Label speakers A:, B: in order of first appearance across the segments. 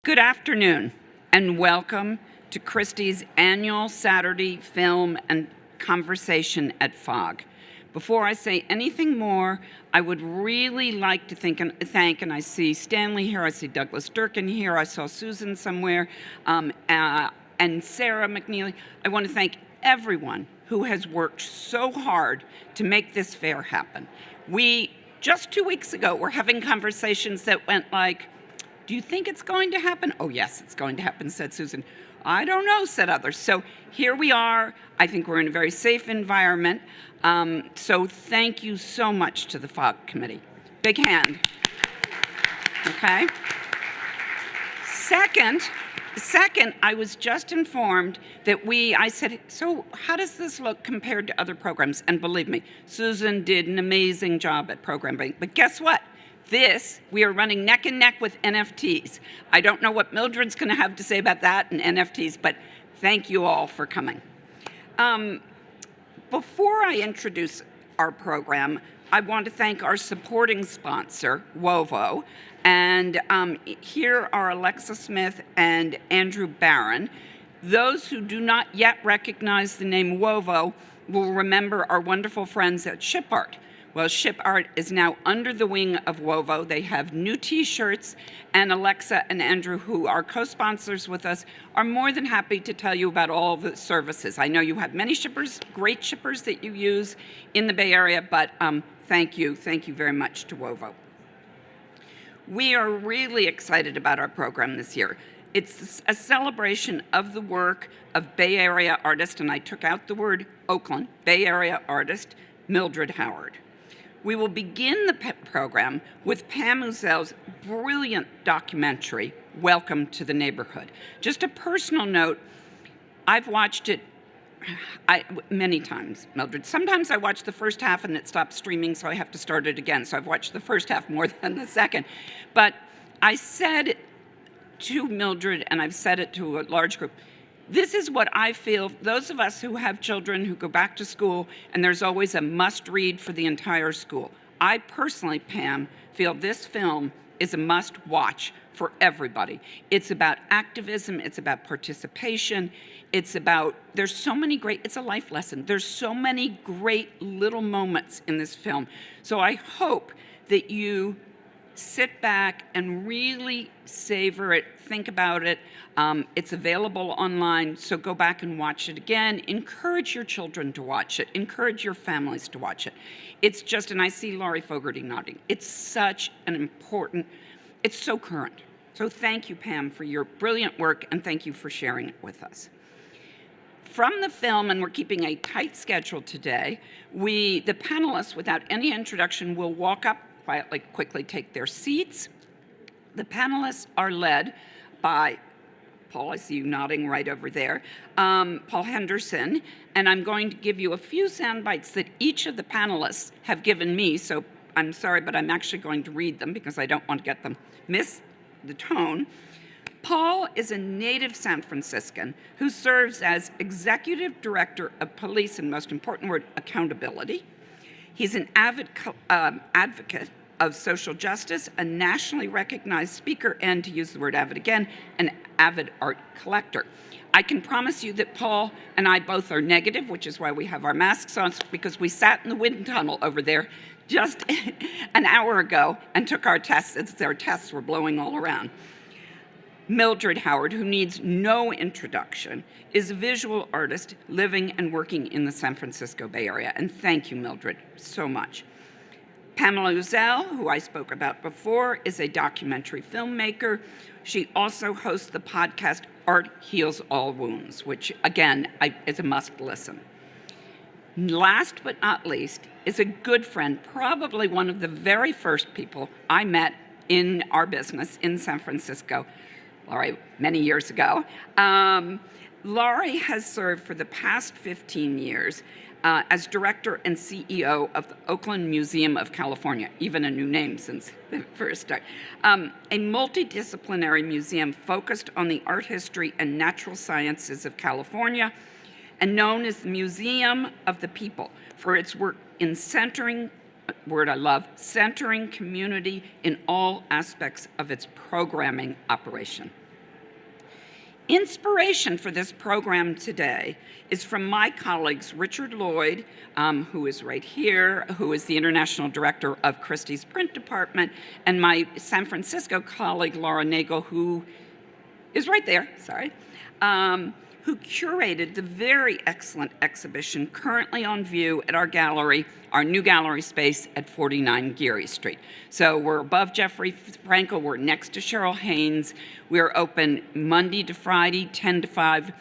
A: Good afternoon, and welcome to Christie's annual Saturday Film and Conversation at FOG. Before I say anything more, I would really like to thank, and I see Stanley here, I see Douglas Durkin here, I saw Susan somewhere, and Sarah McNeely. I want to thank everyone who has worked so hard to make this fair happen. We, just 2 weeks ago, were having conversations that went like, do you think it's going to happen? Oh, yes, it's going to happen, said Susan. I don't know, said others. So here we are. I think we're in a very safe environment. So thank you so much to the FOG committee. Big hand. Okay. Second, I was just informed that I said, so how does this look compared to other programs? And believe me, Susan did an amazing job at programming. But guess what? We are running neck and neck with NFTs. I don't know what Mildred's going to have to say about that and NFTs, but thank you all for coming. Before I introduce our program, I want to thank our supporting sponsor, Wovo. And here are Alexa Smith and Andrew Barron. Those who do not yet recognize the name Wovo will remember our wonderful friends at ShipArt. Well, ShipArt is now under the wing of Wovo. They have new t-shirts, and Alexa and Andrew, who are co-sponsors with us, are more than happy to tell you about all the services. I know you have many shippers, great shippers that you use in the Bay Area, but thank you very much to Wovo. We are really excited about our program this year. It's a celebration of the work of Bay Area artist, and I took out the word Oakland, Bay Area artist, Mildred Howard. We will begin the program with Pam Uzel's brilliant documentary, Welcome to the Neighborhood. Just a personal note, I've watched it many times, Mildred. Sometimes I watch the first half and it stops streaming, so I have to start it again. So I've watched the first half more than the second. But I said to Mildred, and I've said it to a large group, this is what I feel, those of us who have children who go back to school, and there's always a must-read for the entire school. I personally, Pam, feel this film is a must-watch for everybody. It's about activism, it's about participation, it's a life lesson. There's so many great little moments in this film. So I hope that you sit back and really savor it, think about it. It's available online, so go back and watch it again. Encourage your children to watch it. Encourage your families to watch it. It's just, and I see Laurie Fogarty nodding, it's such an important, it's so current. So thank you, Pam, for your brilliant work, and thank you for sharing it with us. From the film, and we're keeping a tight schedule today, the panelists, without any introduction, will walk up quietly, quickly take their seats. The panelists are led by Paul, I see you nodding right over there, Paul Henderson, and I'm going to give you a few sound bites that each of the panelists have given me, so I'm sorry, but I'm actually going to read them because I don't want to miss the tone. Paul is a native San Franciscan who serves as Executive Director of Police, and most important word, accountability. He's an avid advocate of social justice, a nationally recognized speaker, and, to use the word avid again, an avid art collector. I can promise you that Paul and I both are negative, which is why we have our masks on, because we sat in the wind tunnel over there just an hour ago and took our tests as their tests were blowing all around. Mildred Howard, who needs no introduction, is a visual artist living and working in the San Francisco Bay Area. And thank you, Mildred, so much. Pamela Uzel, who I spoke about before, is a documentary filmmaker. She also hosts the podcast Art Heals All Wounds, which, again, is a must listen. Last but not least is a good friend, probably one of the very first people I met in our business in San Francisco, Laurie, many years ago. Laurie has served for the past 15 years as director and CEO of the Oakland Museum of California, even a new name since the first start. A multidisciplinary museum focused on the art history and natural sciences of California, and known as the Museum of the People for its work in centering, a word I love, centering community in all aspects of its programming operation. inspiration for this program today is from my colleagues, Richard Lloyd, who is right here, who is the International Director of Christie's Print Department, and my San Francisco colleague, Laura Nagel, who is right there, sorry, who curated the very excellent exhibition currently on view at our gallery, our new gallery space at 49 Geary Street. So we're above Jeffrey Frankel, we're next to Cheryl Haynes. We're open Monday to Friday, 10 to 5.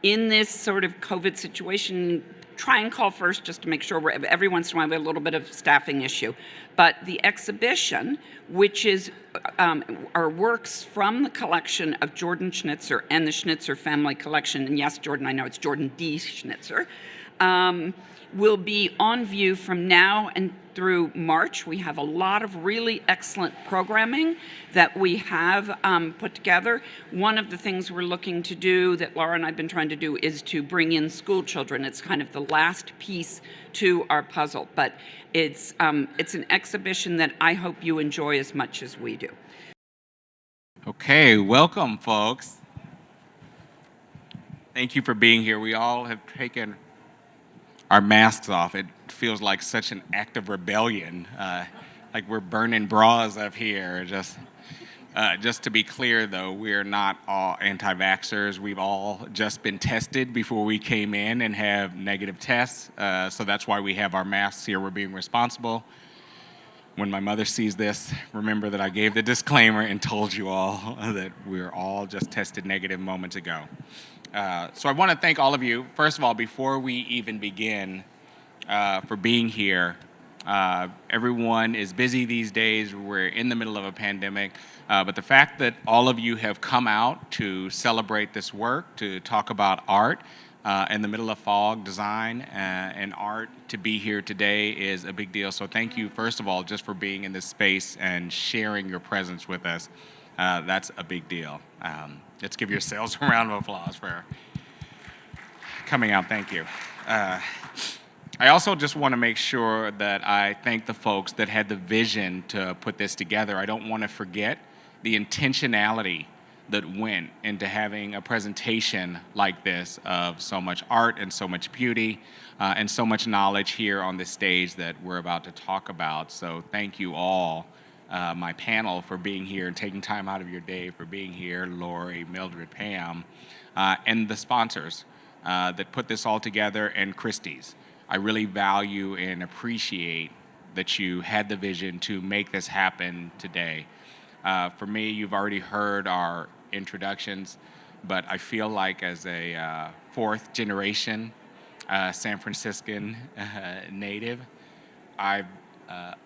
A: In this sort of COVID situation, try and call first just to make sure every once in a while we have a little bit of staffing issue. But the exhibition, which is our works from the collection of Jordan Schnitzer and the Schnitzer family collection, and yes, Jordan, I know it's Jordan D. Schnitzer, will be on view from now and through March. We have a lot of really excellent programming that we have put together. One of the things we're looking to do that Laura and I have been trying to do is to bring in school children. It's kind of the last piece to our puzzle, but it's an exhibition that I hope you enjoy as much as we do.
B: Okay, welcome, folks. Thank you for being here. We all have taken our masks off. It feels like such an act of rebellion, like we're burning bras up here. Just to be clear, though, we're not all anti-vaxxers. We've all just been tested before we came in and have negative tests, so that's why we have our masks here. We're being responsible. When my mother sees this, remember that I gave the disclaimer and told you all that we're all just tested negative moments ago. So I want to thank all of you, first of all, before we even begin, for being here. Everyone is busy these days. We're in the middle of a pandemic. But the fact that all of you have come out to celebrate this work, to talk about art in the middle of fog, design, and art, to be here today is a big deal. So thank you, first of all, just for being in this space and sharing your presence with us. That's a big deal. Let's give yourselves a round of applause for coming out. Thank you. I also just want to make sure that I thank the folks that had the vision to put this together. I don't want to forget the intentionality that went into having a presentation like this of so much art and so much beauty and so much knowledge here on this stage that we're about to talk about. So thank you all, my panel, for being here and taking time out of your day for being here, Lori, Mildred, Pam, and the sponsors that put this all together, and Christie's. I really value and appreciate that you had the vision to make this happen today. For me, you've already heard our introductions, but I feel like as a fourth generation San Franciscan native, I've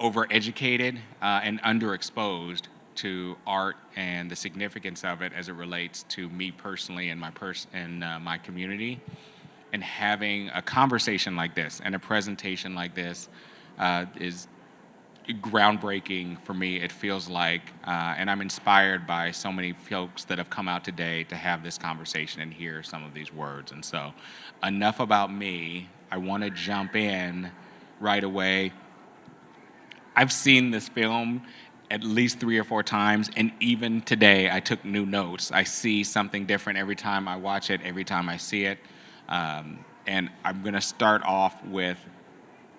B: overeducated and underexposed to art and the significance of it as it relates to me personally and my community. And having a conversation like this and a presentation like this is groundbreaking for me. It feels like, and I'm inspired by so many folks that have come out today to have this conversation and hear some of these words. And so, enough about me. I want to jump in right away. I've seen this film at least 3 or 4 times, and even today I took new notes. I see something different every time I watch it, every time I see it. And I'm going to start off with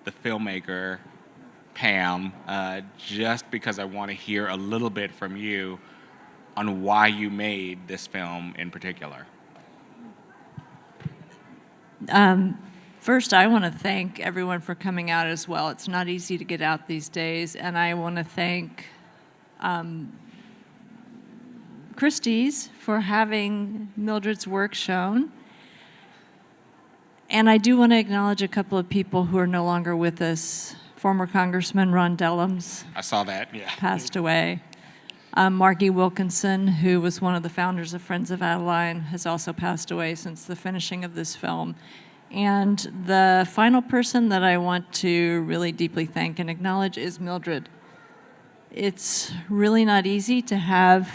B: the filmmaker, Pam, just because I want to hear a little bit from you on why you made this film in particular.
C: First, I want to thank everyone for coming out as well. It's not easy to get out these days, and I want to thank Christie's for having Mildred's work shown. And I do want to acknowledge a couple of people who are no longer with us. Former Congressman Ron Dellums.
B: I saw that, yeah.
C: Passed away. Margie Wilkinson, who was one of the founders of Friends of Adeline, has also passed away since the finishing of this film. And the final person that I want to really deeply thank and acknowledge is Mildred. It's really not easy to have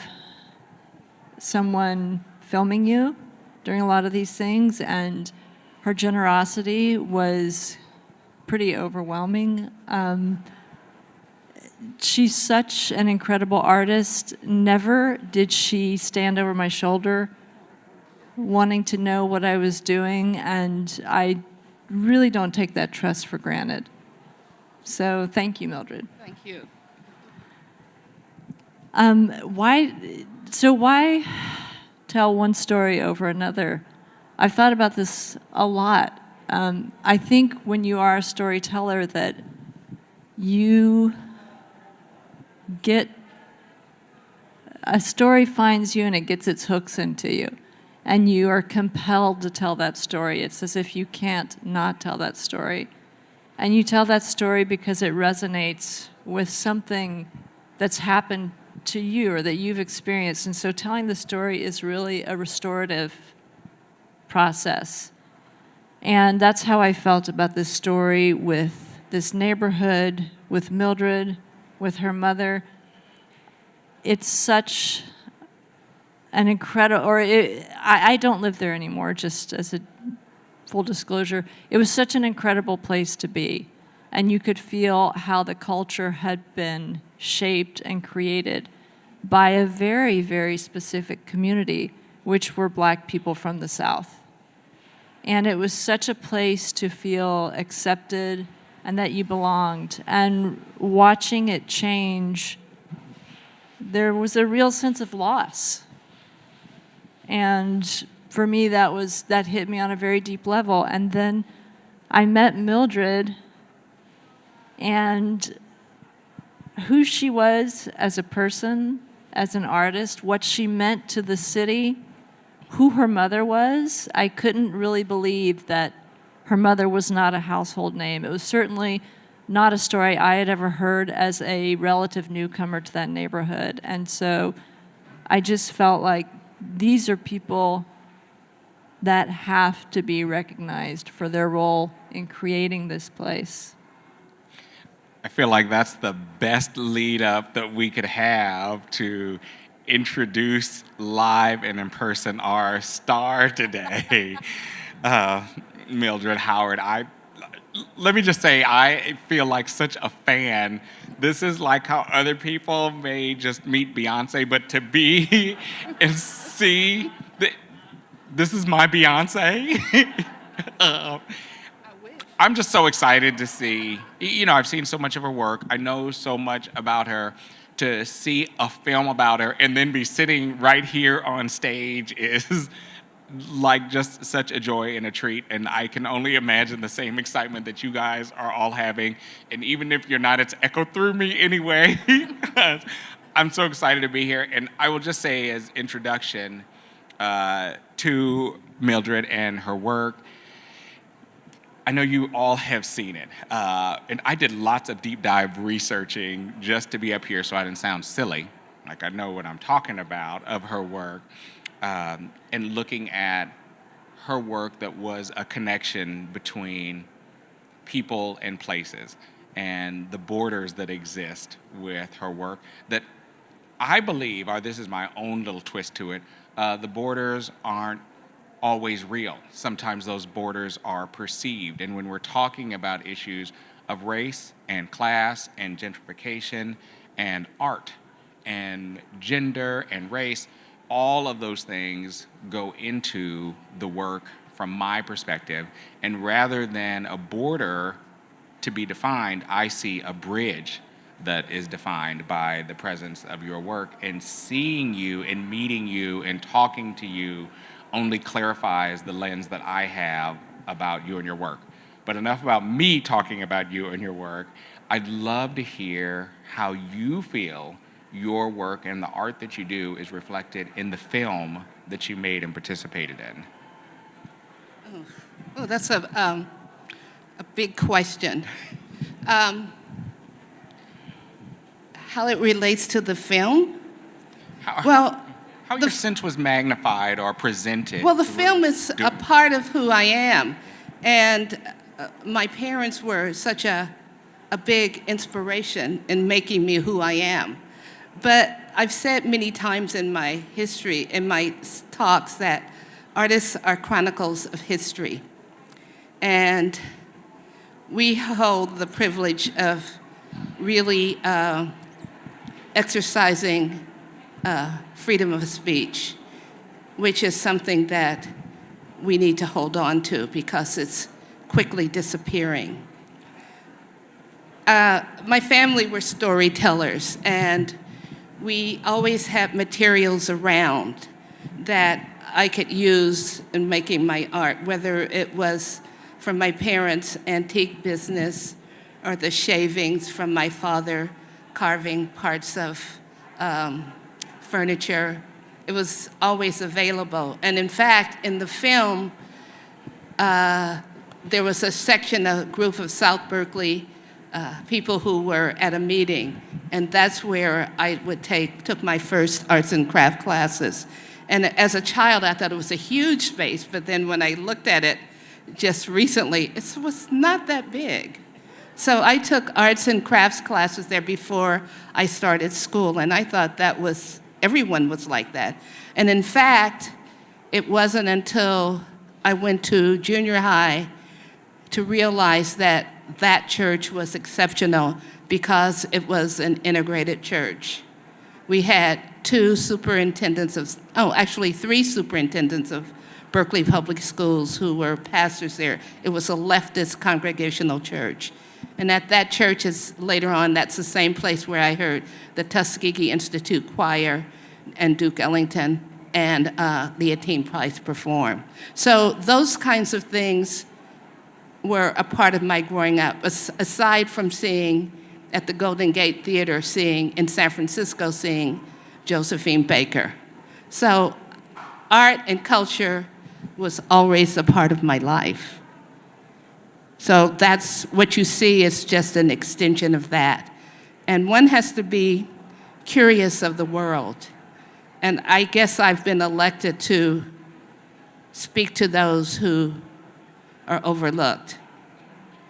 C: someone filming you during a lot of these things, and her generosity was pretty overwhelming. She's such an incredible artist. Never did she stand over my shoulder wanting to know what I was doing, and I really don't take that trust for granted. So thank you, Mildred.
D: Thank you.
C: Why tell one story over another? I've thought about this a lot. I think when you are a storyteller that you get, a story finds you and it gets its hooks into you, and you are compelled to tell that story. It's as if you can't not tell that story. And you tell that story because it resonates with something that's happened to you or that you've experienced. And so telling the story is really a restorative process. And that's how I felt about this story with this neighborhood, with Mildred, with her mother. It's such an incredible, I don't live there anymore, just as a full disclosure. It was such an incredible place to be. And you could feel how the culture had been shaped and created by a very, very specific community, which were Black people from the South. And it was such a place to feel accepted and that you belonged. And watching it change, there was a real sense of loss. And for me, that hit me on a very deep level. And then I met Mildred, and who she was as a person, as an artist, what she meant to the city, who her mother was. I couldn't really believe that her mother was not a household name. It was certainly not a story I had ever heard as a relative newcomer to that neighborhood. And so I just felt like these are people that have to be recognized for their role in creating this place.
B: I feel like that's the best lead up that we could have to introduce live and in person our star today, Mildred Howard. Let me just say, I feel like such a fan. This is like how other people may just meet Beyonce, but to be and see, this is my Beyonce. I'm just so excited to see, I've seen so much of her work. I know so much about her. To see a film about her and then be sitting right here on stage is like just such a joy and a treat. And I can only imagine the same excitement that you guys are all having. And even if you're not, it's echoed through me anyway. I'm so excited to be here. And I will just say as introduction to Mildred and her work, I know you all have seen it, and I did lots of deep dive researching just to be up here so I didn't sound silly, like I know what I'm talking about of her work, and looking at her work that was a connection between people and places and the borders that exist with her work that I believe, or this is my own little twist to it, the borders aren't always real. Sometimes those borders are perceived. And when we're talking about issues of race and class and gentrification and art and gender and race, all of those things go into the work from my perspective. And rather than a border to be defined, I see a bridge that is defined by the presence of your work. And seeing you and meeting you and talking to you only clarifies the lens that I have about you and your work. But enough about me talking about you and your work. I'd love to hear how you feel your work and the art that you do is reflected in the film that you made and participated in.
D: Oh, that's a big question. How it relates to the film?
B: How your sense was magnified or presented.
D: Well, the film is a part of who I am. And my parents were such a big inspiration in making me who I am. But I've said many times in my history, in my talks, that artists are chronicles of history. And we hold the privilege of really exercising freedom of speech. which is something that we need to hold on to because it's quickly disappearing. My family were storytellers, and we always had materials around that I could use in making my art, whether it was from my parents' antique business or the shavings from my father carving parts of furniture. It was always available. And in fact, in the film, there was a section, a group of South Berkeley people who were at a meeting, and that's where I took my first arts and craft classes. And as a child, I thought it was a huge space, but then when I looked at it just recently, it was not that big. So I took arts and crafts classes there before I started school, and I thought everyone was like that. And in fact, it wasn't until I went to junior high to realize that that church was exceptional because it was an integrated church. We had three superintendents of Berkeley Public Schools who were pastors there. It was a leftist congregational church. And at that church later on, that's the same place where I heard the Tuskegee Institute Choir and Duke Ellington and the Ateen Price perform. So those kinds of things were a part of my growing up, aside from seeing at the Golden Gate Theater, in San Francisco, seeing Josephine Baker. So art and culture was always a part of my life. So that's what you see is just an extension of that. And one has to be curious of the world. And I guess I've been elected to speak to those who are overlooked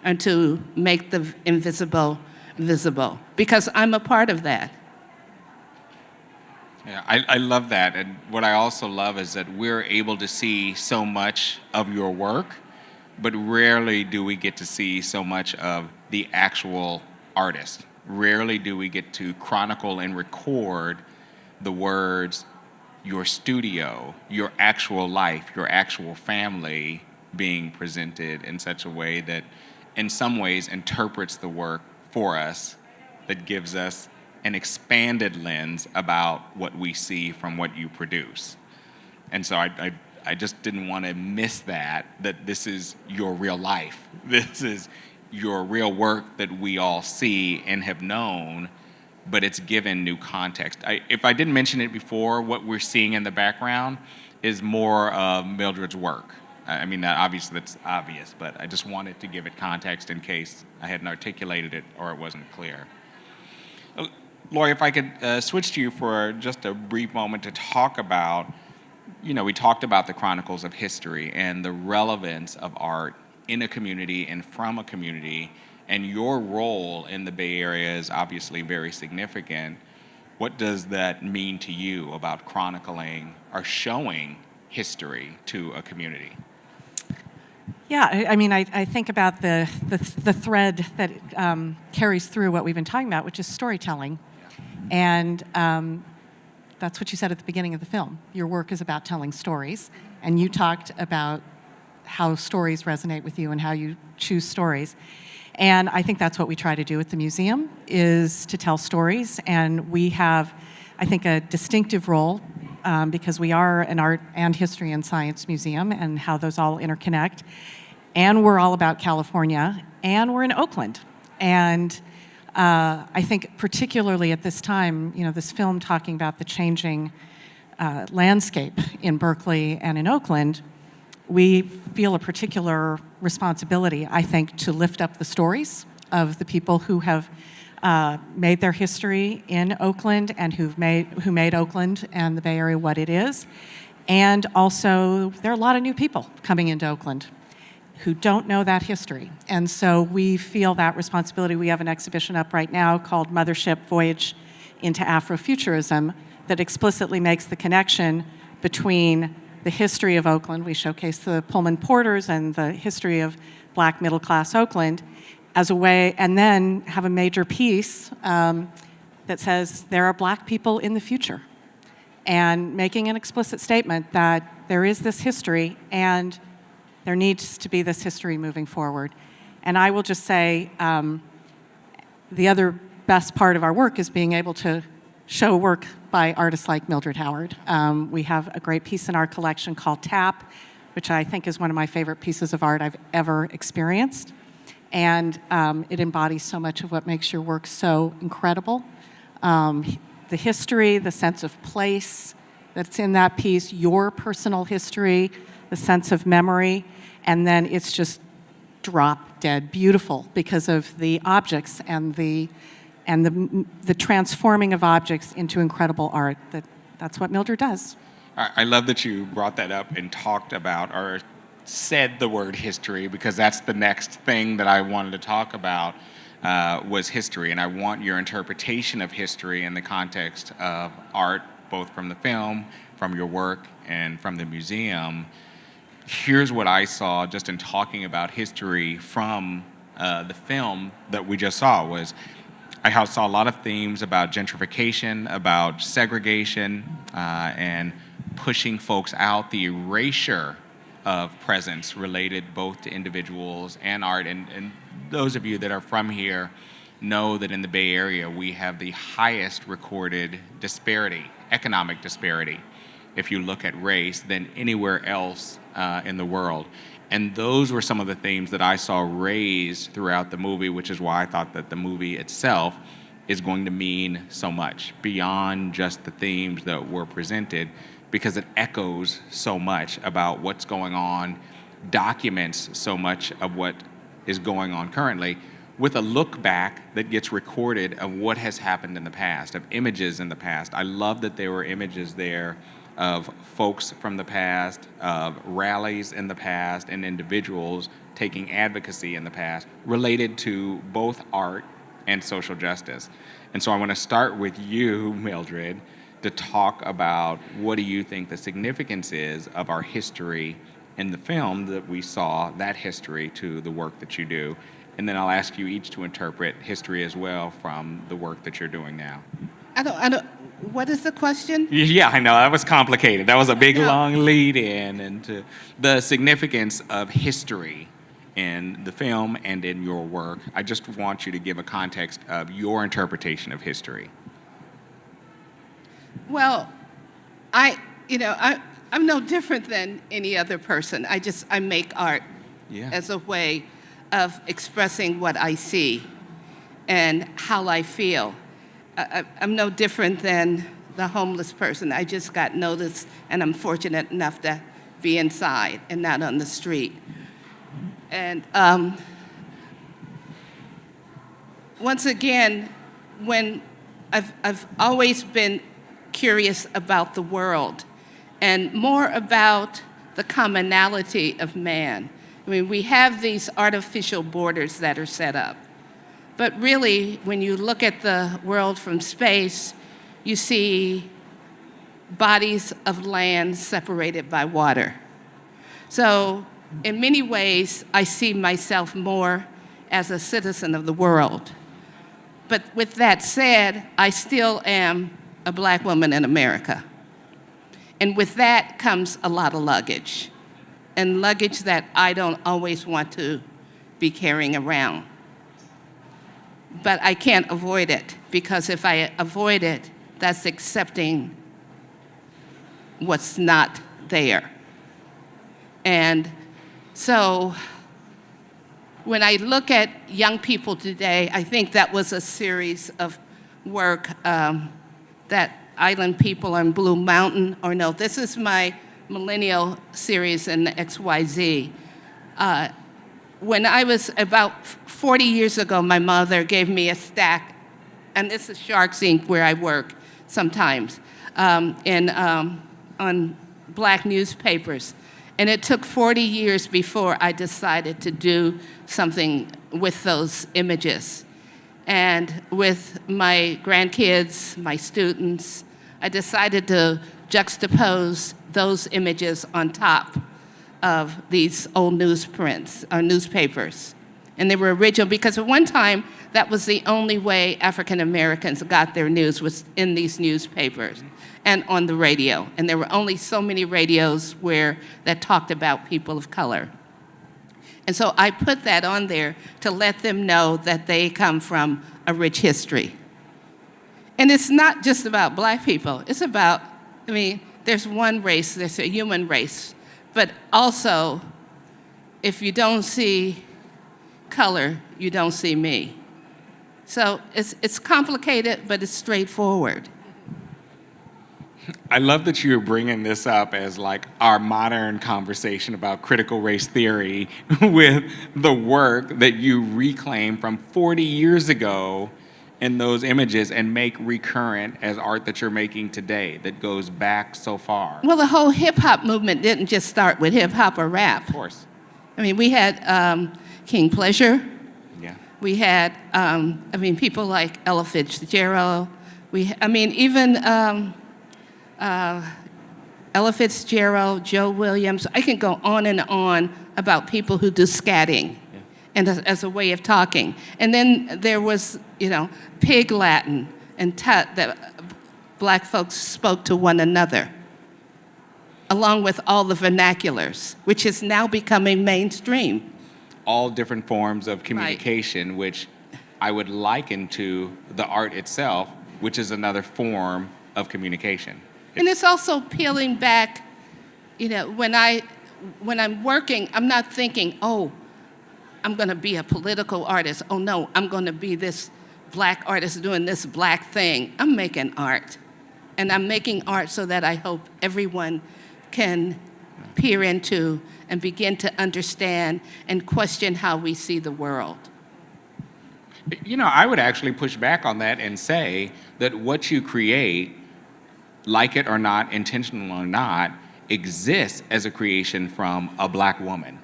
D: and to make the invisible visible, because I'm a part of that.
B: Yeah, I love that. And what I also love is that we're able to see so much of your work, but rarely do we get to see so much of the actual artist. Rarely do we get to chronicle and record the words, your studio, your actual life, your actual family being presented in such a way that in some ways interprets the work for us, that gives us an expanded lens about what we see from what you produce. And so I just didn't want to miss that this is your real life. This is your real work that we all see and have known, but it's given new context. If I didn't mention it before, what we're seeing in the background is more of Mildred's work. I mean, obviously that's obvious, but I just wanted to give it context in case I hadn't articulated it or it wasn't clear. Lori, if I could switch to you for just a brief moment to talk about, we talked about the chronicles of history and the relevance of art in a community and from a community, and your role in the Bay Area is obviously very significant. What does that mean to you about chronicling or showing history to a community?
E: Yeah, I mean, I think about the thread that carries through what we've been talking about, which is storytelling. And that's what you said at the beginning of the film. Your work is about telling stories, and you talked about how stories resonate with you and how you choose stories. And I think that's what we try to do at the museum, is to tell stories. And we have, I think, a distinctive role because we are an art and history and science museum and how those all interconnect. And we're all about California, and we're in Oakland. And I think particularly at this time, this film talking about the changing landscape in Berkeley and in Oakland, we feel a particular responsibility, I think, to lift up the stories of the people who have made their history in Oakland and who made Oakland and the Bay Area what it is. And also, there are a lot of new people coming into Oakland who don't know that history. And so we feel that responsibility. We have an exhibition up right now called Mothership Voyage into Afrofuturism that explicitly makes the connection between the history of Oakland. We showcase the Pullman Porters and the history of Black middle-class Oakland as a way, and then have a major piece that says there are Black people in the future. and making an explicit statement that there is this history and there needs to be this history moving forward. And I will just say the other best part of our work is being able to show work by artists like Mildred Howard. We have a great piece in our collection called Tap, which I think is one of my favorite pieces of art I've ever experienced. And it embodies so much of what makes your work so incredible. The history, the sense of place that's in that piece, your personal history, the sense of memory, and then it's just drop dead beautiful because of the objects and the transforming of objects into incredible art. That's what Mildred does.
B: I love that you brought that up and talked about or said the word history, because that's the next thing that I wanted to talk about was history. And I want your interpretation of history in the context of art, both from the film, from your work, and from the museum. Here's what I saw just in talking about history from the film that we just saw was I saw a lot of themes about gentrification, about segregation, and pushing folks out, the erasure of presence related both to individuals and art. And those of you that are from here know that in the Bay Area, we have the highest recorded disparity, economic disparity, if you look at race, than anywhere else in the world. And those were some of the themes that I saw raised throughout the movie, which is why I thought that the movie itself is going to mean so much beyond just the themes that were presented, because it echoes so much about what's going on, documents so much of what is going on currently, with a look back that gets recorded of what has happened in the past, of images in the past. I love that there were images there of folks from the past, of rallies in the past, and individuals taking advocacy in the past related to both art and social justice. And so I want to start with you, Mildred, to talk about what do you think the significance is of our history in the film that we saw, that history to the work that you do. And then I'll ask you each to interpret history as well from the work that you're doing now.
D: What is the question?
B: Yeah, I know, that was complicated. That was a big,
D: Yeah.
B: long lead in into the significance of history in the film and in your work. I just want you to give a context of your interpretation of history.
D: Well, I'm no different than any other person. I make art
B: Yeah.
D: as a way of expressing what I see and how I feel. I'm no different than the homeless person. I just got noticed, and I'm fortunate enough to be inside and not on the street. And once again, when I've always been curious about the world and more about the commonality of man. I mean, we have these artificial borders that are set up. But really, when you look at the world from space, you see bodies of land separated by water. So in many ways, I see myself more as a citizen of the world. But with that said, I still am a Black woman in America. And with that comes a lot of luggage, and luggage that I don't always want to be carrying around. But I can't avoid it, because if I avoid it, that's accepting what's not there. And so when I look at young people today, I think that was a series of work that Island People on Blue Mountain, or no, this is my millennial series in XYZ. When I was about 40 years ago, my mother gave me a stack, and this is Sharks Ink where I work sometimes, on Black newspapers. And it took 40 years before I decided to do something with those images. And with my grandkids, my students, I decided to juxtapose those images on top of these old newspapers. And they were original because at one time, that was the only way African Americans got their news was in these newspapers and on the radio. And there were only so many radios that talked about people of color. And so I put that on there to let them know that they come from a rich history. And it's not just about black people. It's about, there's one race, there's a human race. But also, if you don't see color, you don't see me. So it's complicated, but it's straightforward.
B: I love that you're bringing this up as like our modern conversation about critical race theory with the work that you reclaim from 40 years ago in those images and make recurrent as art that you're making today that goes back so far.
D: Well, the whole hip-hop movement didn't just start with hip-hop or rap.
B: Of course.
D: We had King Pleasure.
B: Yeah.
D: We had, people like Ella Fitzgerald. Ella Fitzgerald, Joe Williams. I can go on and on about people who do scatting and as a way of talking. And then there was, Pig Latin and Tut that black folks spoke to one another, along with all the vernaculars, which is now becoming mainstream.
B: All different forms of communication, which I would liken to the art itself, which is another form of communication.
D: And it's also peeling back, when I'm working, I'm not thinking, oh, I'm going to be a political artist. Oh, no, I'm going to be this black artist doing this black thing. I'm making art. And I'm making art so that I hope everyone can peer into and begin to understand and question how we see the world.
B: I would actually push back on that and say that what you create, like it or not, intentional or not, exists as a creation from a black woman.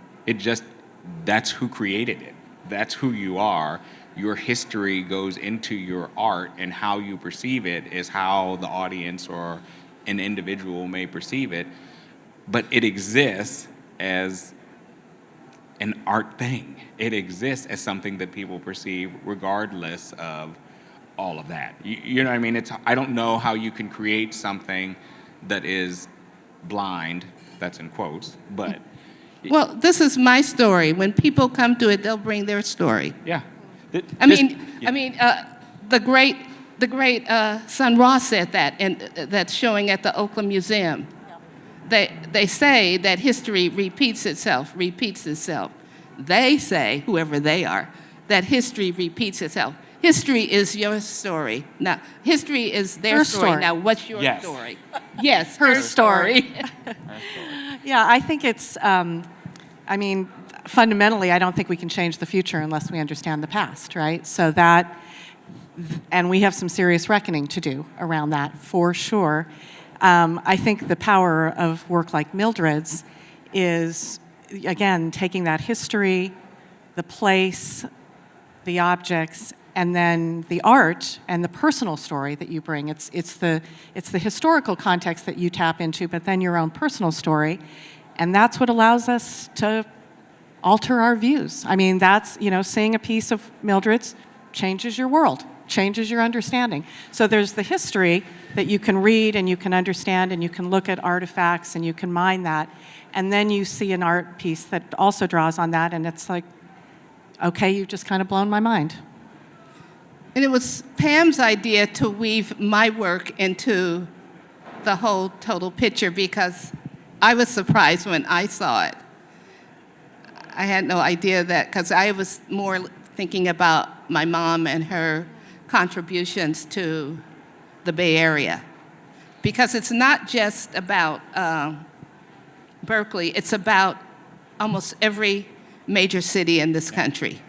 B: That's who created it. That's who you are. Your history goes into your art, and how you perceive it is how the audience or an individual may perceive it. But it exists as an art thing. It exists as something that people perceive regardless of all of that. You know what I mean? I don't know how you can create something that is blind, that's in quotes, but...
D: Well, this is my story. When people come to it, they'll bring their story.
B: Yeah.
D: The great Sun Ra said that, and that's showing at the Oakland Museum. They say that history repeats itself. They say, whoever they are, that history repeats itself. History is your story. Now, history is their story. Now, what's your story? Yes, her story.
E: Yeah, I think it's, fundamentally, I don't think we can change the future unless we understand the past, right? And we have some serious reckoning to do around that, for sure. I think the power of work like Mildred's is, again, taking that history, the place, the objects, and then the art and the personal story that you bring. It's the historical context that you tap into, but then your own personal story, and that's what allows us to alter our views. That's, seeing a piece of Mildred's changes your world, changes your understanding. So there's the history that you can read and you can understand and you can look at artifacts and you can mine that, and then you see an art piece that also draws on that, and it's like, okay, you've just kind of blown my mind.
D: And it was Pam's idea to weave my work into the whole total picture because I was surprised when I saw it. I had no idea that, because I was more thinking about my mom and her contributions to the Bay Area. Because it's not just about Berkeley, it's about almost every major city in this country.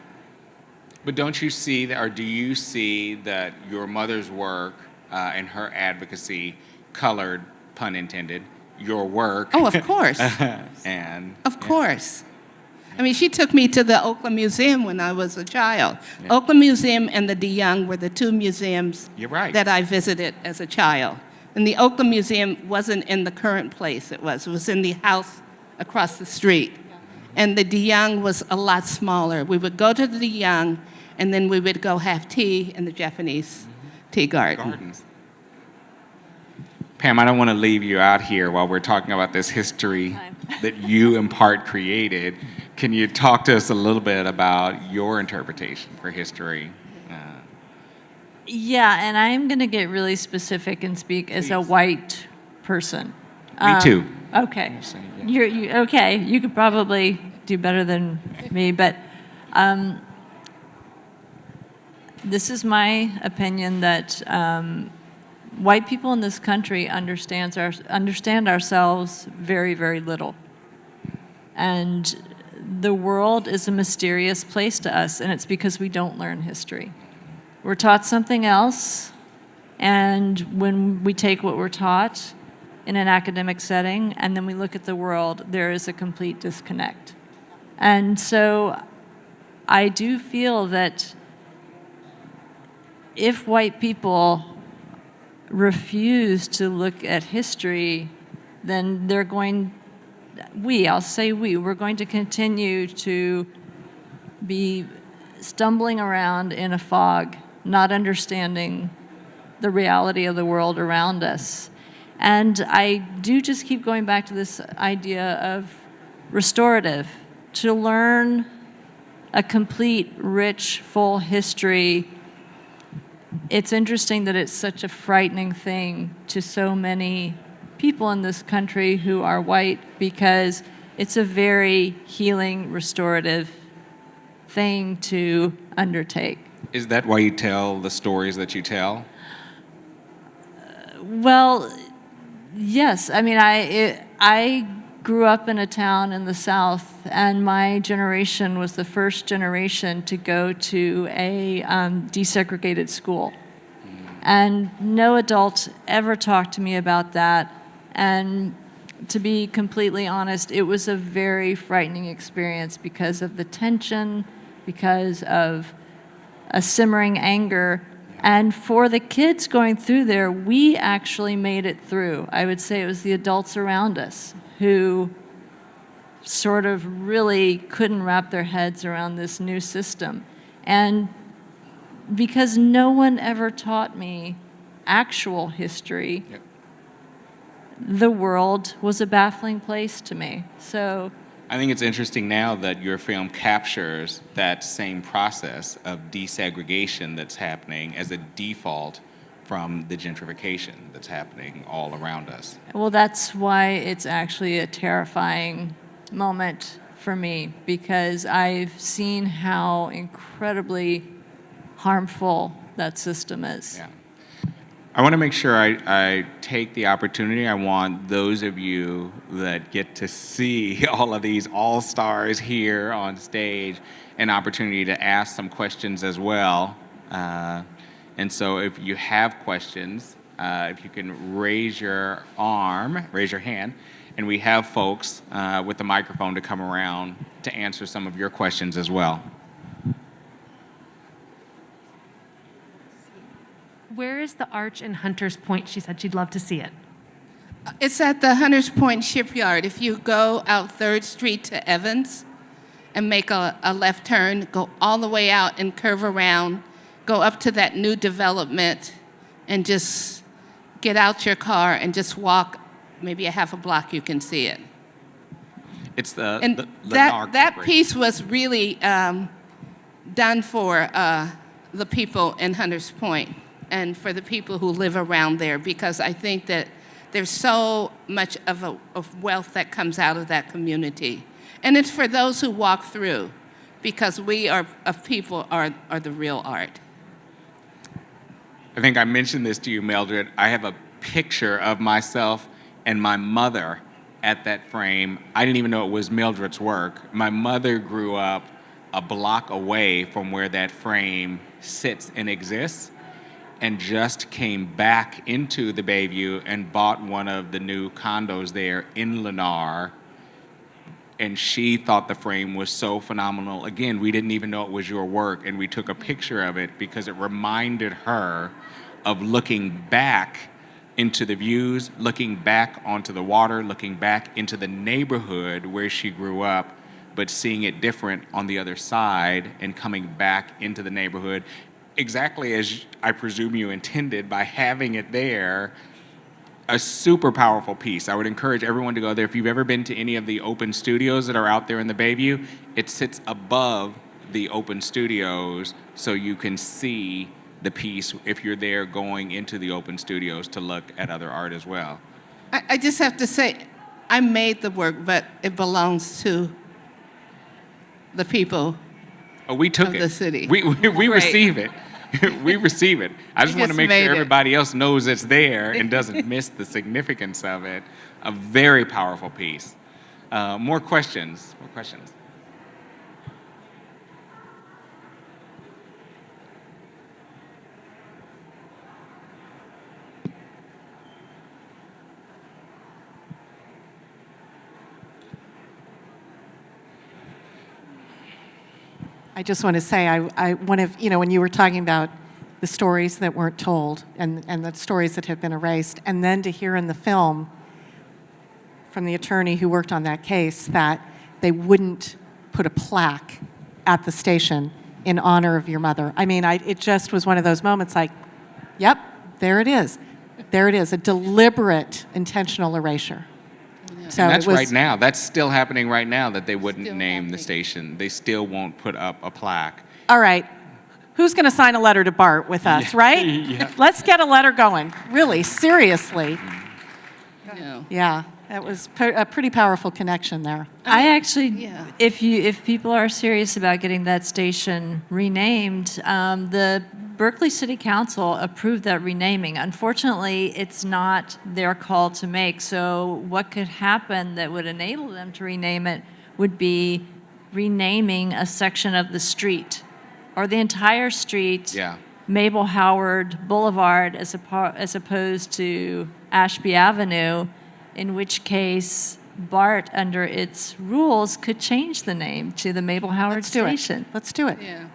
B: But don't you see that, or do you see that your mother's work and her advocacy colored, pun intended, your work?
D: Oh, of course. Of course. She took me to the Oakland Museum when I was a child. Yeah. Oakland Museum and the DeYoung were the two museums that I visited as a child. And the Oakland Museum wasn't in the current place it was in the house across the street. and the De Young was a lot smaller. We would go to the De Young, and then we would go have tea in the Japanese tea garden.
B: Gardens. Pam, I don't want to leave you out here while we're talking about this history that you in part created. Can you talk to us a little bit about your interpretation for history?
C: Yeah, and I'm going to get really specific and speak as a
B: Please.
C: white person.
B: Me too.
C: Okay.
B: saying, yeah.
C: Okay. You could probably do better than me, but this is my opinion that white people in this country understand ourselves very, very little. And the world is a mysterious place to us, and it's because we don't learn history. We're taught something else, and when we take what we're taught in an academic setting and then we look at the world, there is a complete disconnect. And so I do feel that if white people refuse to look at history, then they're going, we're going to continue to be stumbling around in a fog, not understanding the reality of the world around us. And I do just keep going back to this idea of restorative, to learn a complete, rich, full history. It's interesting that it's such a frightening thing to so many people in this country who are white, because it's a very healing, restorative thing to undertake.
B: Is that why you tell the stories that you tell?
C: Well, yes. I mean, I grew up in a town in the South, and my generation was the first generation to go to a desegregated school. And no adult ever talked to me about that. And to be completely honest, it was a very frightening experience because of the tension, because of a simmering anger. And for the kids going through there, we actually made it through. I would say it was the adults around us who sort of really couldn't wrap their heads around this new system. And because no one ever taught me actual history,
B: Yep.
C: the world was a baffling place to me. So
B: I think it's interesting now that your film captures that same process of desegregation that's happening as a default from the gentrification that's happening all around us.
C: well, that's why it's actually a terrifying moment for me, because I've seen how incredibly harmful that system is.
B: Yeah. I want to make sure I take the opportunity. I want those of you that get to see all of these all-stars here on stage an opportunity to ask some questions as well. And so if you have questions, if you can raise your hand, and we have folks with the microphone to come around to answer some of your questions as well.
F: Where is the arch in Hunters Point? She said she'd love to see it.
D: It's at the Hunters Point Shipyard. If you go out 3rd Street to Evans and make a left turn, go all the way out and curve around, go up to that new development, and just get out your car and just walk maybe a half a block, you can see it.
B: It's
D: And
B: the
D: that
B: Corporation.
D: piece was really done for the people in Hunters Point and for the people who live around there, because I think that there's so much of wealth that comes out of that community. And it's for those who walk through, because we are the real art.
B: I think I mentioned this to you, Mildred. I have a picture of myself and my mother at that frame. I didn't even know it was Mildred's work. My mother grew up a block away from where that frame sits and exists, and just came back into the Bayview and bought one of the new condos there in Lennar. And she thought the frame was so phenomenal. Again, we didn't even know it was your work, and we took a picture of it because it reminded her of looking back into the views, looking back onto the water, looking back into the neighborhood where she grew up, but seeing it different on the other side and coming back into the neighborhood exactly as I presume you intended by having it there. A super powerful piece. I would encourage everyone to go there. If you've ever been to any of the open studios that are out there in the Bayview, it sits above the open studios so you can see the piece if you're there going into the open studios to look at other art as well.
D: I just have to say, I made the work, but it belongs to the people.
B: Oh, we took
D: Of
B: it.
D: the city.
B: We
D: Right.
B: receive it. We receive it. I just want to
D: just
B: make
D: made
B: sure
D: it.
B: everybody else knows it's there and doesn't miss the significance of it. A very powerful piece. More questions? More questions?
E: I just want to say, one of, when you were talking about the stories that weren't told and the stories that have been erased, and then to hear in the film from the attorney who worked on that case that they wouldn't put a plaque at the station in honor of your mother. I mean, it just was one of those moments like, yep, there it is. There it is, a deliberate, intentional erasure. So
B: And that's
E: it was,
B: right now. That's still happening right now that they wouldn't
D: Still
B: name the
D: happening.
B: station. They still won't put up a plaque.
E: All right, who's going to sign a letter to Bart with us, right?
B: Yeah.
E: Let's get a letter going. Really, seriously.
D: You know.
E: Yeah, that was a pretty powerful connection there.
C: I actually,
D: Yeah.
C: if people are serious about getting that station renamed, the Berkeley City Council approved that renaming. Unfortunately, it's not their call to make. So what could happen that would enable them to rename it would be renaming a section of the street or the entire street.
B: Yeah.
C: Mabel Howard Boulevard as opposed to Ashby Avenue, in which case BART, under its rules, could change the name to the Mabel Howard
E: Let's do
C: Station.
E: it. Let's do it.
D: Yeah.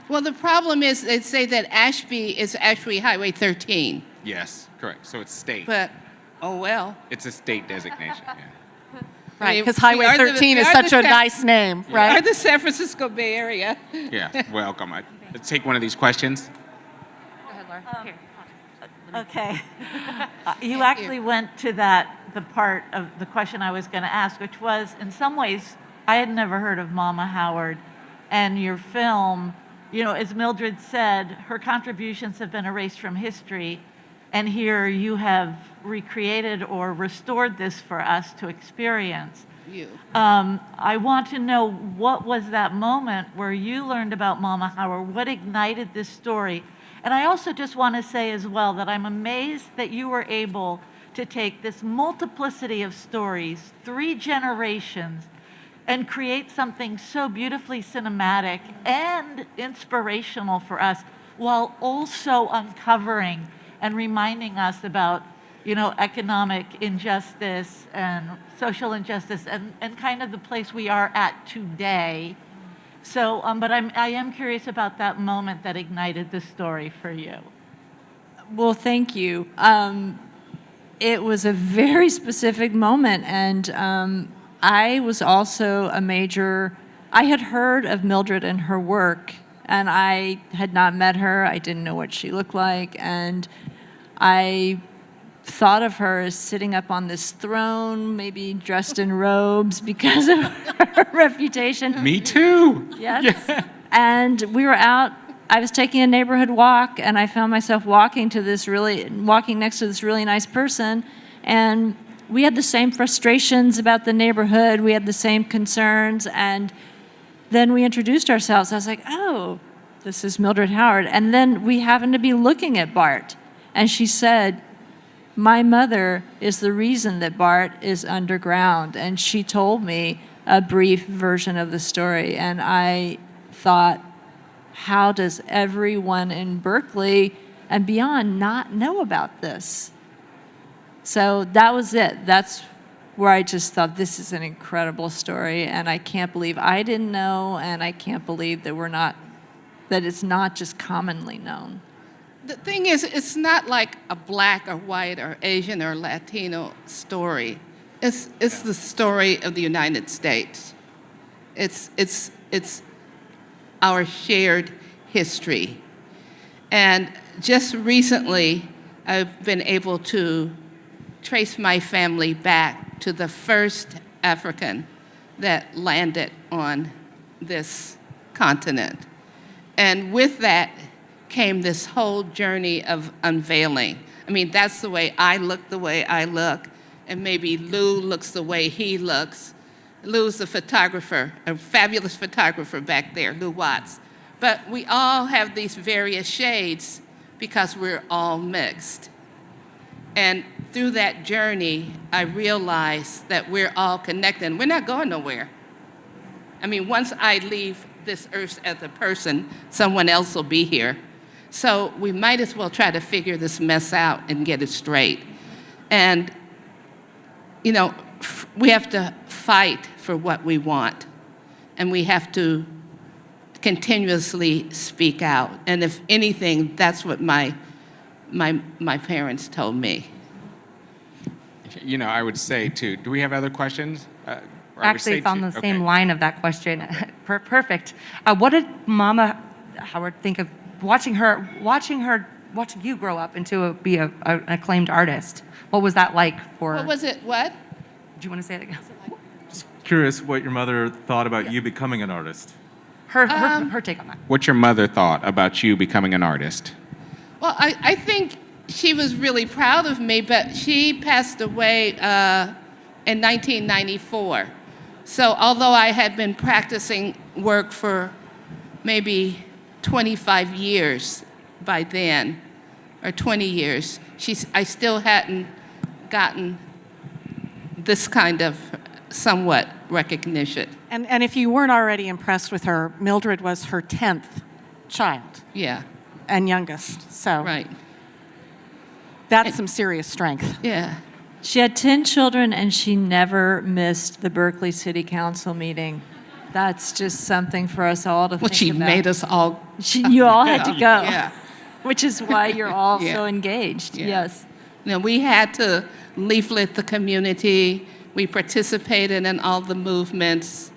D: Well, the problem is they say that Ashby is actually Highway 13,
B: Yes, correct. So it's state.
D: but oh well.
B: It's a state designation. Yeah.
E: Right,
D: We-
E: because
D: we
E: Highway
D: are the-
E: 13
D: we
E: is
D: are
E: such
D: the
E: a
D: San-
E: nice name,
D: Are
E: right?
D: the San Francisco Bay Area?
B: Yeah. Welcome. Let's take one of these questions.
G: Okay. You actually went to the part of the question I was going to ask, which was, in some ways, I had never heard of Mama Howard, and your film, as Mildred said, her contributions have been erased from history, and here you have recreated or restored this for us to experience.
D: You.
G: I want to know, what was that moment where you learned about Mama Howard? What ignited this story? And I also just want to say as well that I'm amazed that you were able to take this multiplicity of stories, 3 generations, and create something so beautifully cinematic and inspirational for us, while also uncovering and reminding us about, economic injustice and social injustice and kind of the place we are at today. So, but I am curious about that moment that ignited the story for you.
C: Well, thank you. It was a very specific moment, and I was also I had heard of Mildred and her work, and I had not met her. I didn't know what she looked like, and I thought of her as sitting up on this throne, maybe dressed in robes because of her reputation.
B: Me too.
C: Yes. And we were out. I was taking a neighborhood walk, and I found myself walking next to this really nice person, and we had the same frustrations about the neighborhood. We had the same concerns, and then we introduced ourselves. I was like, "Oh, this is Mildred Howard." And then we happened to be looking at BART, and she said, "My mother is the reason that BART is underground." And she told me a brief version of the story. And I thought, how does everyone in Berkeley and beyond not know about this? So that was it. That's where I just thought, this is an incredible story. And I can't believe I didn't know. And I can't believe that it's not just commonly known.
D: The thing is, it's not like a black or white or Asian or Latino story. It's the story of the United States. It's our shared history. And just recently, I've been able to trace my family back to the first African that landed on this continent. And with that came this whole journey of unveiling. I mean, that's the way I look, and maybe Lou looks the way he looks. Lou's a photographer, a fabulous photographer back there, Lou Watts. But we all have these various shades because we're all mixed. And through that journey, I realized that we're all connected. We're not going nowhere. I mean, once I leave this earth as a person, someone else will be here. So we might as well try to figure this mess out and get it straight. And, you know, we have to fight for what we want. And we have to continuously speak out. And if anything, that's what my parents told me.
B: You know, I would say too. Do we have other questions? Or I would
H: Actually,
B: say
H: it's on
B: too-
H: the same
B: okay.
H: line of that question. Perfect. What did Mama Howard think of watching you grow up into be an acclaimed artist? What was that like for?
D: What was it? What?
H: Do you want to say it again?
I: Curious what your mother thought about you becoming an artist.
H: Her take on that.
B: What your mother thought about you becoming an artist?
D: Well, I think she was really proud of me, but she passed away in 1994. So although I had been practicing work for maybe 25 years by then, or 20 years, I still hadn't gotten this kind of somewhat recognition.
E: And if you weren't already impressed with her, Mildred was her 10th child
D: Yeah,
E: and youngest. So
D: right.
E: that's some serious strength.
D: Yeah.
C: She had 10 children and she never missed the Berkeley City Council meeting. That's just something for us all to
D: Well,
C: think
D: she
C: about.
D: made us all.
C: You all had to go,
D: Yeah.
C: which is why you're all
D: Yeah.
C: so engaged.
D: Yeah.
C: Yes.
D: You know, we had to leaflet the community. We participated in all the movements.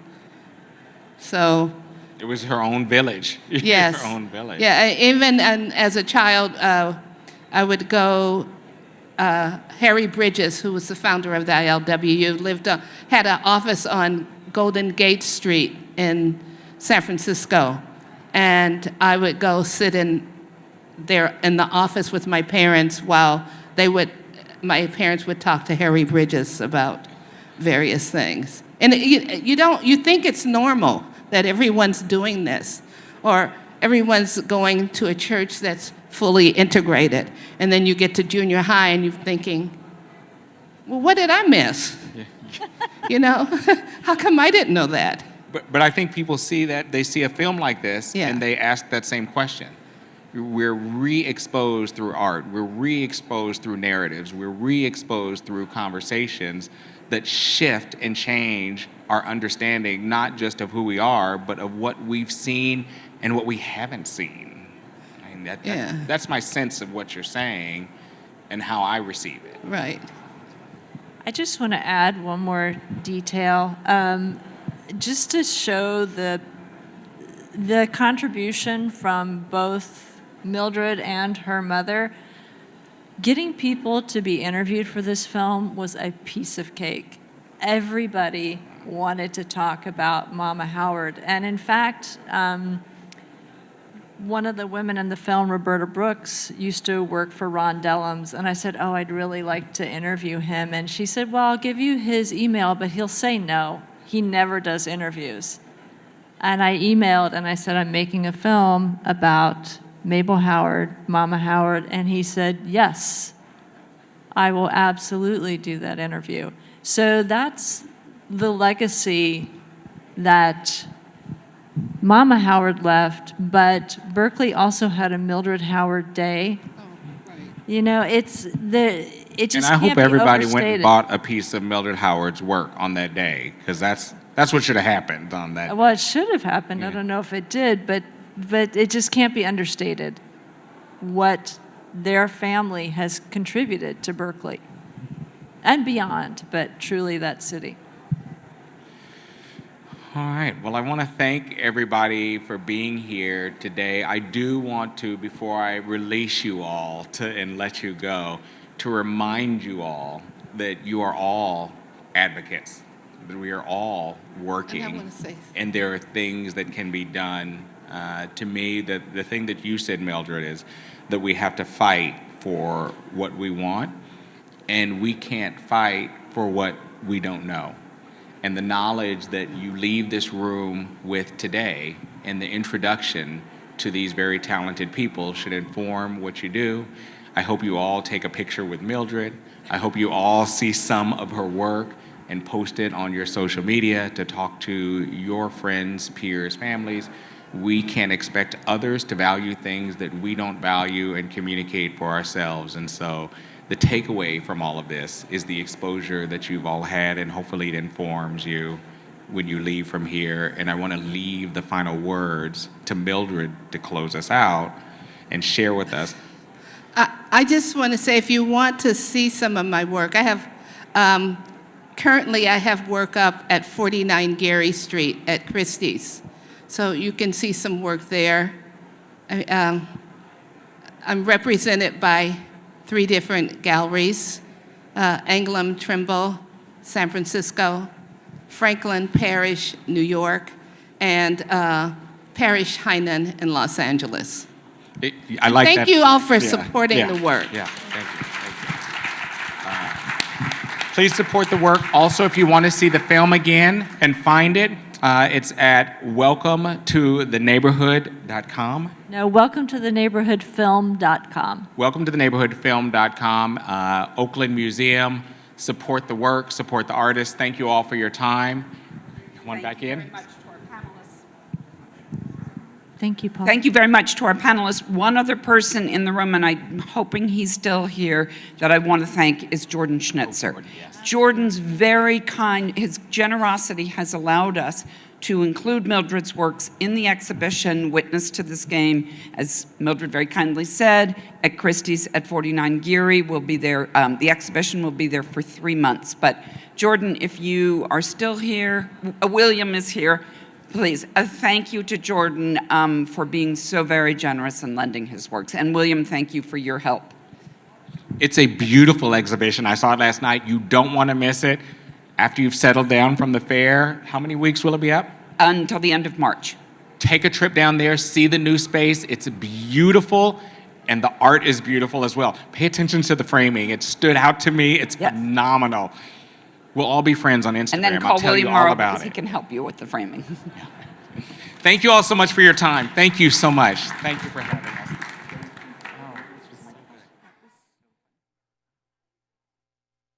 D: So,
B: It was her own village.
D: yes.
B: Her own village.
D: Yeah, even as a child, I would go. Harry Bridges, who was the founder of the ILWU, had an office on Golden Gate Street in San Francisco, and I would go sit in there in the office with my parents while my parents would talk to Harry Bridges about various things. And you think it's normal that everyone's doing this, or everyone's going to a church that's fully integrated, and then you get to junior high and you're thinking, well, what did I miss? You know, how come I didn't know that?
B: But I think people see that, they see a film like this,
D: Yeah.
B: and they ask that same question. We're re-exposed through art. We're re-exposed through narratives. We're re-exposed through conversations that shift and change our understanding, not just of who we are, but of what we've seen and what we haven't seen. I mean,
D: Yeah.
B: that's my sense of what you're saying and how I receive it.
D: Right.
C: I just want to add one more detail, just to show the contribution from both Mildred and her mother. Getting people to be interviewed for this film was a piece of cake. Everybody wanted to talk about Mama Howard, and in fact, one of the women in the film, Roberta Brooks, used to work for Ron Dellums, and I said, oh, I'd really like to interview him. And she said, well, I'll give you his email, but he'll say no. He never does interviews. And I emailed and I said, I'm making a film about Mabel Howard, Mama Howard, and he said, yes, I will absolutely do that interview. So that's the legacy that Mama Howard left, but Berkeley also had a Mildred Howard Day. You know, it just
B: And I
C: can't
B: hope
C: be
B: everybody went
C: overstated.
B: and bought a piece of Mildred Howard's work on that day, because that's what should have happened on that.
C: Well, it should have happened. I
B: Yeah.
C: don't know if it did, but it just can't be understated what their family has contributed to Berkeley and beyond, but truly that city.
B: All right. Well, I want to thank everybody for being here today. I do want to, before I release you all and let you go, to remind you all that you are all advocates, that we are all working,
D: And I wanna say-
B: and there are things that can be done. To me, the thing that you said, Mildred, is that we have to fight for what we want, and we can't fight for what we don't know. And the knowledge that you leave this room with today and the introduction to these very talented people should inform what you do. I hope you all take a picture with Mildred. I hope you all see some of her work and post it on your social media to talk to your friends, peers, families. We can't expect others to value things that we don't value and communicate for ourselves. And so the takeaway from all of this is the exposure that you've all had, and hopefully it informs you when you leave from here. And I want to leave the final words to Mildred to close us out and share with us.
D: I just want to say, if you want to see some of my work, I have, currently I have work up at 49 Gary Street at Christie's. So you can see some work there. I'm represented by 3 different galleries, Anglem, Trimble, San Francisco, Franklin Parish, New York, and Parish Hainan in Los Angeles.
B: I like
D: Thank
B: that.
D: you all for
B: Yeah,
D: supporting
B: yeah,
D: the work.
B: Yeah, thank you. Please support the work. Also, if you want to see the film again and find it, it's at welcometotheneighborhood.com.
C: No, welcome to the neighborhoodfilm.com.
B: Welcome to theneighborhoodfilm.com. Oakland Museum. Support the work, support the artists. Thank you all for your time. Come on back in.
C: Thank you, Paul.
A: Thank you very much to our panelists. One other person in the room, and I'm hoping he's still here, that I want to thank is Jordan Schnitzer. Jordan's very kind, his generosity has allowed us to include Mildred's works in the exhibition Witness to This Game. As Mildred very kindly said, at Christie's at 49 Geary. We'll be there, the exhibition will be there for 3 months. But Jordan, if you are still here, William is here. Please, a thank you to Jordan for being so very generous and lending his works. And William, thank you for your help.
B: It's a beautiful exhibition. I saw it last night. You don't want to miss it. After you've settled down from the fair, how many weeks will it be up?
A: Until the end of March.
B: Take a trip down there, see the new space. It's beautiful, and the art is beautiful as well. Pay attention to the framing. It stood out to me. It's phenomenal. We'll all be friends on Instagram.
A: And then
B: I'll
A: call
B: tell
A: William
B: you all
A: Morrow
B: about
A: because he
B: it.
A: can help you with the framing.
B: Thank you all so much for your time. Thank you so much. Thank you for having us.